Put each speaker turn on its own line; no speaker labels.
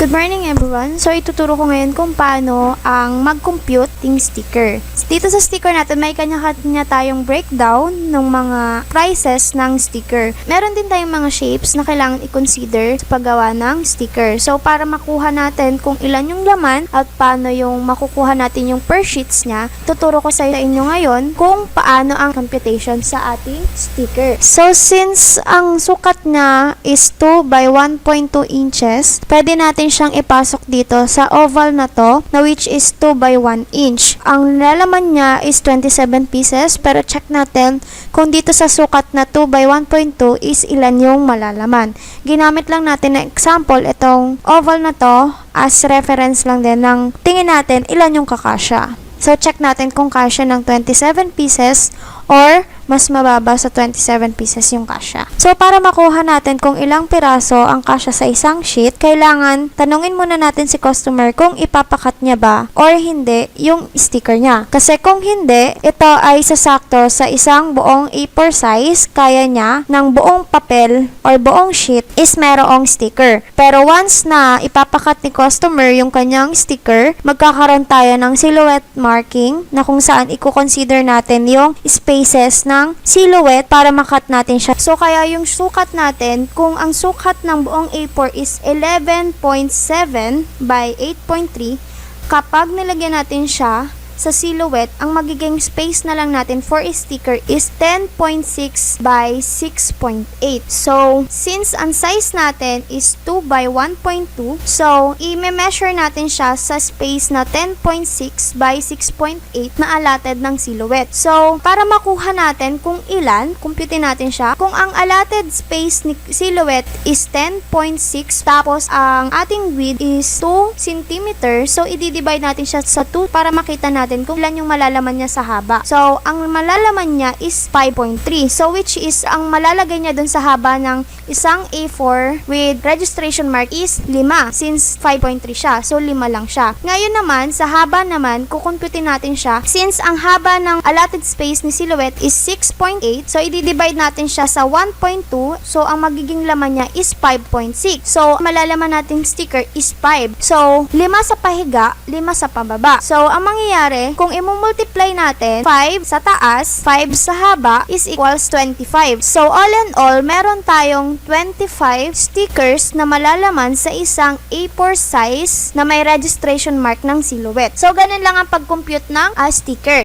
Good morning everyone! So ituturo ko ngayon kung paano ang mag-compute ng sticker. Dito sa sticker natin may kanya-kanya tayong breakdown ng mga prices ng sticker. Meron din tayong mga shapes na kailangan i-consider sa paggawa ng sticker. So para makuha natin kung ilan yung laman at paano yung makukuha natin yung per sheets niya, tuturo ko sa inyo ngayon kung paano ang computation sa ating sticker. So since ang sukat niya is 2 by 1.2 inches, pwede natin siyang ipasok dito sa oval na to, na which is 2 by 1 inch. Ang lalaman niya is 27 pieces, pero check natin kung dito sa sukat na 2 by 1.2 is ilan yung malalaman. Ginamit lang natin na example itong oval na to as reference lang din ng tingin natin ilan yung kakasya. So check natin kung kasya ng 27 pieces or mas mababa sa 27 pieces yung kasya. So, para makuha natin kung ilang piraso ang kasya sa isang sheet, kailangan tanungin muna natin si customer kung ipapakat niya ba or hindi yung sticker niya. Kasi kung hindi, ito ay sasakto sa isang buong A4 size, kaya niya ng buong papel or buong sheet is merong sticker. Pero once na ipapakat ni customer yung kanyang sticker, magkakaroon tayo ng silhouette marking na kung saan i-consider natin yung spaces ng silhouette para makat natin siya. So, kaya yung sukat natin, kung ang sukat ng buong A4 is 11.7 by 8.3, kapag nilagyan natin siya sa silhouette, ang magiging space na lang natin for a sticker is 10.6 by 6.8. So, since ang size natin is 2 by 1.2, so, i-measure natin siya sa space na 10.6 by 6.8 na allotted ng silhouette. So, para makuha natin kung ilan, computein natin siya. Kung ang allotted space ni silhouette is 10.6, tapos ang ating width is 2 cm, so, i-divide natin siya sa 2 para makita natin kung ilan yung malalaman niya sa haba. So, ang malalaman niya is 5.3. So, which is, ang malalagay niya dun sa haba ng isang A4 with registration mark is 5. Since 5.3 siya. So, 5 lang siya. Ngayon naman, sa haba naman, kukumputin natin siya. Since ang haba ng allotted space ni silhouette is 6.8, so, i-divide natin siya sa 1.2. So, ang magiging laman niya is 5.6. So, malalaman nating sticker is 5. So, 5 sa pahiga, 5 sa pababa. So, ang mangyayari, kung i-multiply natin 5 sa taas, 5 sa haba is equals 25. So, all in all, meron tayong 25 stickers na malalaman sa isang A4 size na may registration mark ng silhouette. So, ganun lang ang pag-compute ng sticker.